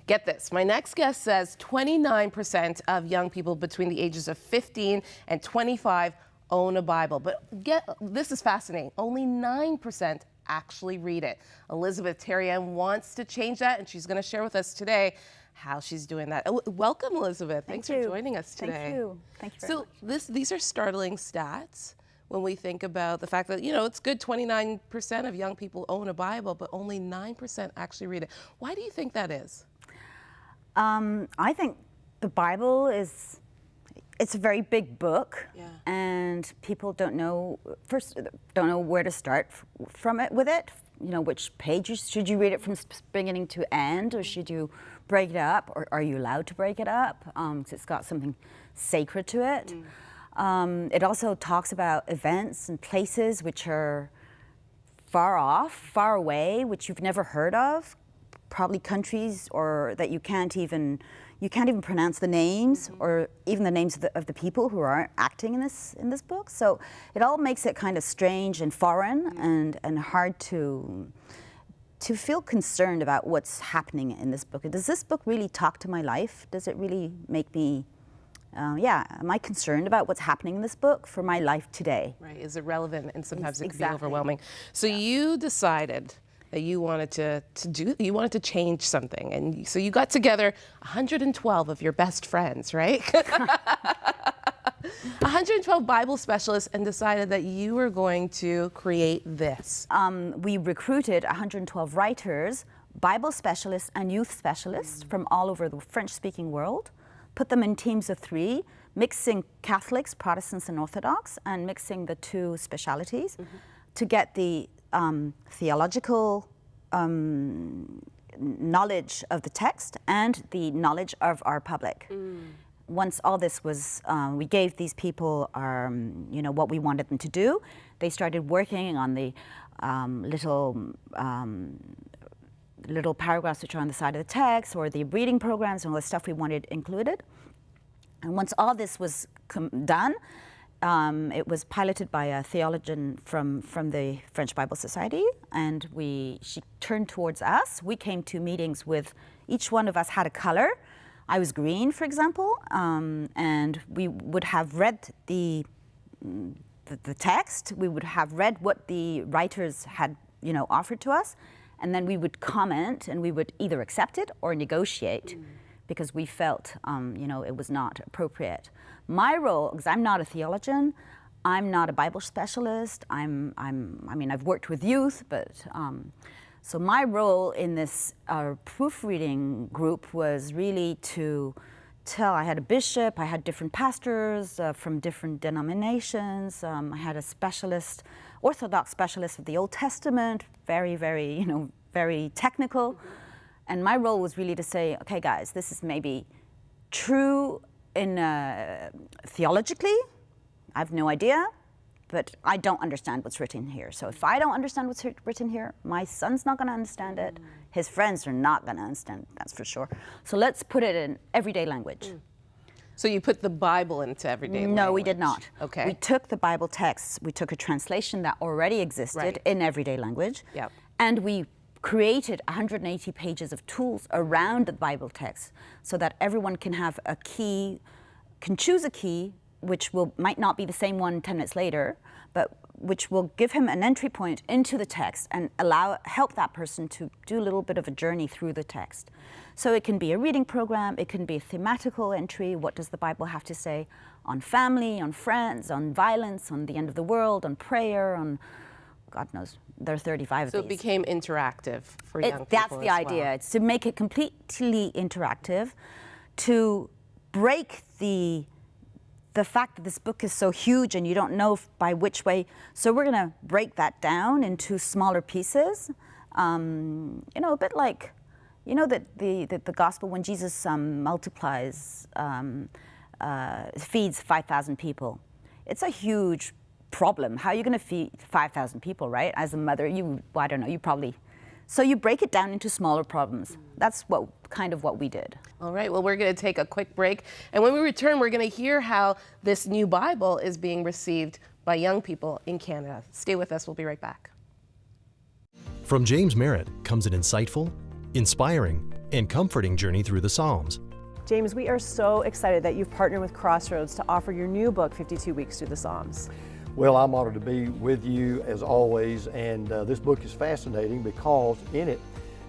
Get this, my next guest says 29% of young people between the ages of 15 and 25 own a Bible. But this is fascinating, only 9% actually read it. Elisabeth Terrien wants to change that, and she's going to share with us today how she's doing that. Welcome, Elisabeth. Thanks for joining us today. Thank you. Thank you very much. So these are startling stats when we think about the fact that, you know, it's good 29% of young people own a Bible, but only 9% actually read it. Why do you think that is? I think the Bible it's a very big book, and people don't know where to start with it. You know, which pages should you read it from beginning to end, or should you break it up, or are you allowed to break it up? 'Cause it's got something sacred to it. It also talks about events and places which are far off, far away, which you've never heard of. Probably countries or that you can't even pronounce the names, or even the names of the people who are acting in this book. So it all makes it kind of strange and foreign and hard to feel concerned about what's happening in this book. Does this book really talk to my life? Does it really make me, am I concerned about what's happening in this book for my life today? Right, is it relevant? And sometimes it can be overwhelming. So you decided that you wanted to change something, and so you got together 112 of your best friends, right? 112 Bible specialists, and decided that you were going to create this. We recruited 112 writers, Bible specialists and youth specialists from all over the French-speaking world, put them in teams of 3, mixing Catholics, Protestants and Orthodox, and mixing the 2 specialities to get the theological knowledge of the text and the knowledge of our public. Once all this was, we gave these people what we wanted them to do. They started working on the little paragraphs which are on the side of the text, or the reading programs and all the stuff we wanted included. And once all this was done, it was piloted by a theologian from the French Bible Society, and she turned towards us. We came to meetings with, each one of us had a color. I was green, for example, and we would have read the text. We would have read what the writers had, offered to us, and then we would comment, and we would either accept it or negotiate, because we felt, it was not appropriate. My role, because I'm not a theologian, I'm not a Bible specialist. I've worked with youth, but so my role in this proofreading group was really to tell. I had a bishop, I had different pastors from different denominations. I had a specialist, Orthodox specialist of the Old Testament, very, very, very technical. And my role was really to say, okay, guys, this is maybe true in theologically, I have no idea, but I don't understand what's written here. So if I don't understand what's written here, my son's not going to understand it. His friends are not going to understand, that's for sure. So let's put it in everyday language. So you put the Bible into everyday language? No, we did not. Okay. We took the Bible texts, we took a translation that already existed in everyday language, and we created 180 pages of tools around the Bible text, so that everyone can have a key, can choose a key, which might not be the same one 10 minutes later, but which will give him an entry point into the text and help that person to do a little bit of a journey through the text. So it can be a reading program, it can be a thematical entry. What does the Bible have to say on family, on friends, on violence, on the end of the world, on prayer, on God knows, there are 35 of these. So it became interactive for young people. That's the idea. It's to make it completely interactive, to break the fact that this book is so huge and you don't know by which way. So we're going to break that down into smaller pieces. A bit like, the gospel when Jesus multiplies, feeds 5,000 people. It's a huge problem. How are you going to feed 5,000 people, right? As a mother, I don't know, you probably. So you break it down into smaller problems. That's kind of what we did. All right, well, we're going to take a quick break. And when we return, we're going to hear how this new Bible is being received by young people in Canada. Stay with us. We'll be right back. From James Merritt comes an insightful, inspiring, and comforting journey through the Psalms. James, we are so excited that you've partnered with Crossroads to offer your new book, 52 Weeks Through the Psalms. Well, I'm honored to be with you as always, and this book is fascinating because in it,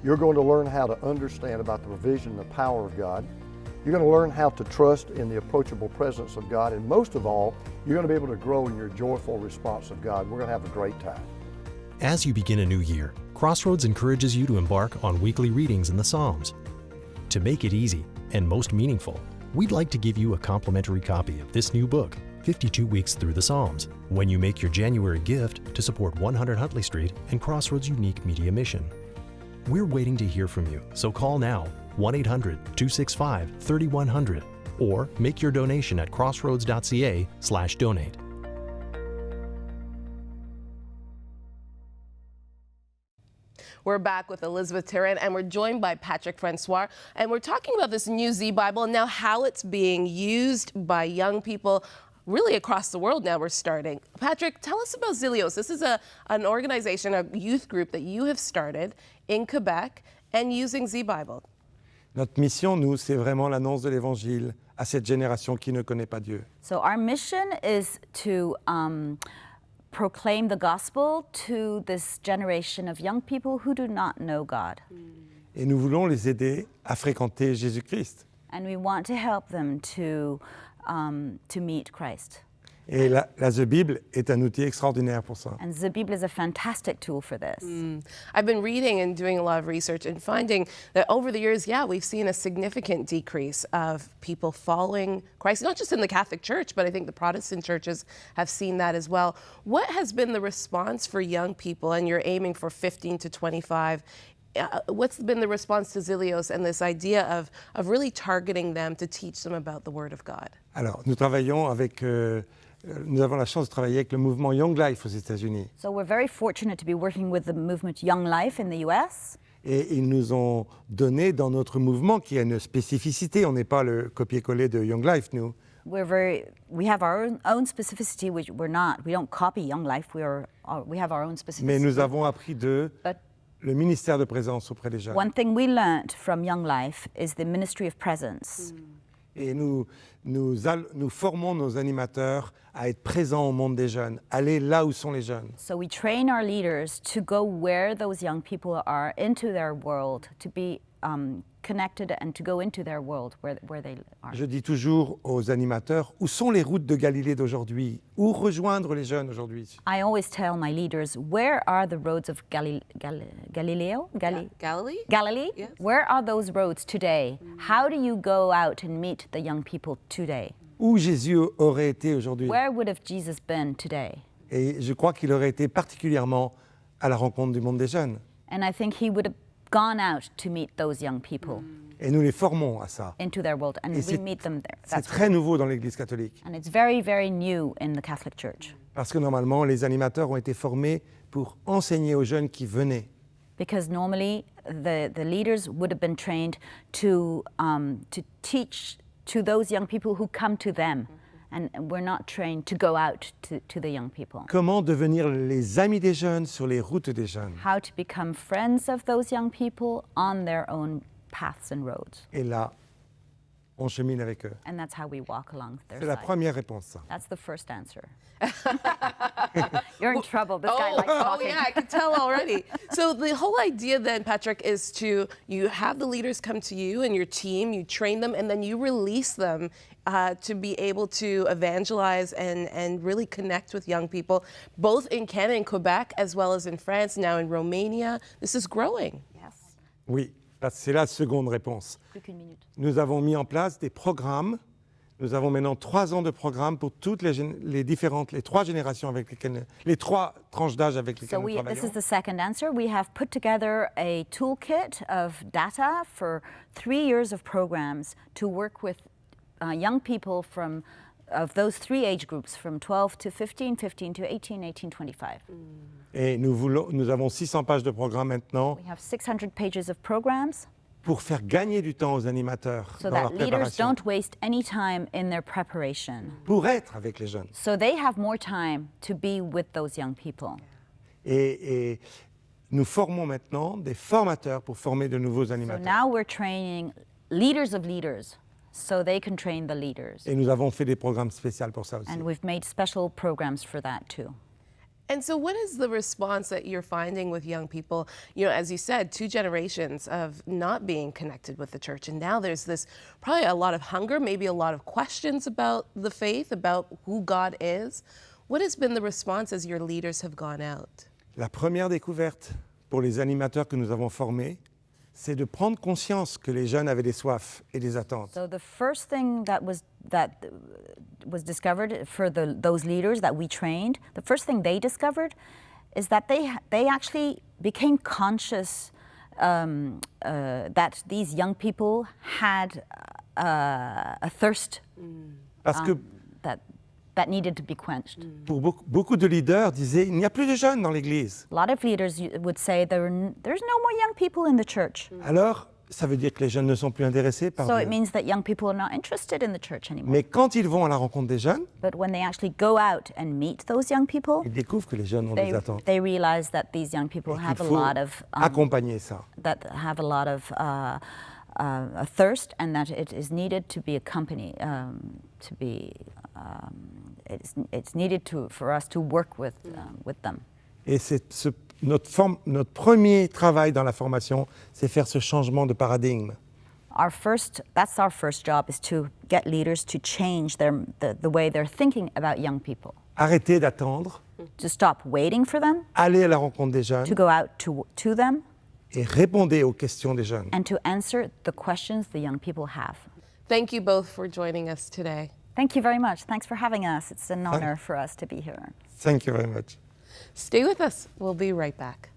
you're going to learn how to understand about the provision and the power of God. You're going to learn how to trust in the approachable presence of God, and most of all, you're going to be able to grow in your joyful response of God. We're going to have a great time. As you begin a new year, Crossroads encourages you to embark on weekly readings in the Psalms. To make it easy and most meaningful, we'd like to give you a complimentary copy of this new book, 52 Weeks Through the Psalms, when you make your January gift to support 100 Huntley Street and Crossroads' unique media mission. We're waiting to hear from you, so call now, 1-800-265-3100, or make your donation at crossroads.ca/donate. We're back with Elisabeth Terrien, and we're joined by Patrick Francois, and we're talking about this new ZeBible and now how it's being used by young people really across the world. Now we're starting. Patrick, tell us about Zelios. This is an organization, a youth group that you have started in Quebec and using ZeBible. Notre mission, nous, c'est vraiment l'annonce de l'Évangile à cette génération qui ne connaît pas Dieu. So our mission is to proclaim the gospel to this generation of young people who do not know God. Et nous voulons les aider à fréquenter Jésus-Christ. And we want to help them to meet Christ. Et la ZeBible est un outil extraordinaire pour ça. And ZeBible is a fantastic tool for this. I've been reading and doing a lot of research and finding that over the years, we've seen a significant decrease of people following Christ, not just in the Catholic Church, but I think the Protestant churches have seen that as well. What has been the response for young people, and you're aiming for 15 to 25, what's been the response to Zelios and this idea of really targeting them to teach them about the Word of God? Alors, nous travaillons avec... nous avons la chance de travailler avec le mouvement Young Life aux États-Unis. So we're very fortunate to be working with the movement Young Life in the US. Et ils nous ont donné dans notre mouvement, qui a une spécificité, on n'est pas le copier-coller de Young Life, nous. We have our own specificity, which we don't copy Young Life, we have our own specificity. Mais nous avons appris d'eux le ministère de présence auprès des jeunes. One thing we learned from Young Life is the ministry of presence. Et nous formons nos animateurs à être présents au monde des jeunes, aller là où sont les jeunes. So we train our leaders to go where those young people are, into their world, to be connected and to go into their world where they are. Je dis toujours aux animateurs, où sont les routes de Galilée d'aujourd'hui? Où rejoindre les jeunes aujourd'hui? I always tell my leaders, where are the roads of Galilee? Galilee? Yes. Where are those roads today? How do you go out and meet the young people today? Où Jésus aurait été aujourd'hui? Where would have Jesus been today? Et je crois qu'il aurait été particulièrement à la rencontre du monde des jeunes. And I think he would have gone out to meet those young people. Et nous les formons à ça. Into their world, and we meet them there. C'est très nouveau dans l'Église catholique. And it's very, very new in the Catholic Church. Parce que normalement, les animateurs ont été formés pour enseigner aux jeunes qui venaient. Because normally, the leaders would have been trained to teach to those young people who come to them. And we're not trained to go out to the young people. Comment devenir les amis des jeunes sur les routes des jeunes? How to become friends of those young people on their own paths and roads. Et là, on chemine avec eux. And that's how we walk along their C'est la side. première réponse, ça. That's the first answer. You're in trouble. This guy likes talking. Oh yeah, I can tell already. So the whole idea then, Patrick, is you have the leaders come to you and your team, you train them, and then you release them to be able to evangelize and really connect with young people, both in Canada and Quebec, as well as in France, now in Romania. This is growing. Yes. Oui, c'est la seconde réponse. Plus qu'une minute. Nous avons mis en place des programmes. Nous avons maintenant 3 ans de programmes pour toutes les trois générations avec lesquelles, les 3 tranches d'âge avec lesquelles nous travaillons. This is the second answer. We have put together a toolkit of data for 3 years of programs to work with young people of those 3 age groups, from 12 to 15, 15 to 18, 18, 25. Et nous avons 600 pages de programmes maintenant. We have 600 pages of programs. Pour faire gagner du temps aux animateurs so dans leur that leaders préparation. don't waste any time in their preparation. Pour être avec les jeunes. So they have more time to be with those young people. Et nous formons maintenant des formateurs pour former de nouveaux So animateurs. now we're training leaders of leaders so they can train the leaders. Et nous avons fait des programmes spéciaux pour ça aussi. And we've made special programs for that too. And so what is the response that you're finding with young people? You know, as you said, 2 generations of not being connected with the church. And now there's this probably a lot of hunger, maybe a lot of questions about the faith, about who God is. What has been the response as your leaders have gone out? La première découverte pour les animateurs que nous avons formés, c'est de prendre conscience que les jeunes avaient des soifs et des attentes. So the first thing that was discovered for those leaders that we trained, the first thing they discovered is that they actually became conscious that these young people had a thirst Parce que that needed to be quenched. pour beaucoup de leaders disaient, il n'y a plus de jeunes dans l'Église. A lot of leaders would say there's no more young people in the church. Alors, ça veut dire que les jeunes ne sont plus intéressés par So Dieu. it means that young people are not interested in the church anymore. Mais quand ils vont à la rencontre des jeunes, But when they actually go out and meet those young people, ils découvrent que les jeunes ont des attentes. they realize that these young people Il have a faut lot of accompagner ça. a thirst, and that it is needed to be accompanied, it's needed for us to work with them. Et notre premier travail dans la formation, c'est faire ce changement de paradigme. That's our first job, is to get leaders to change the way they're thinking about young people. Arrêter d'attendre, To stop waiting for them, aller à la rencontre des jeunes to go out to them, et répondre aux questions des jeunes. and to answer the questions the young people have. Thank you both for joining us today. Thank you very much. Thanks for having us. It's an honor for us to be here. Thank you very much. Stay with us. We'll be right back.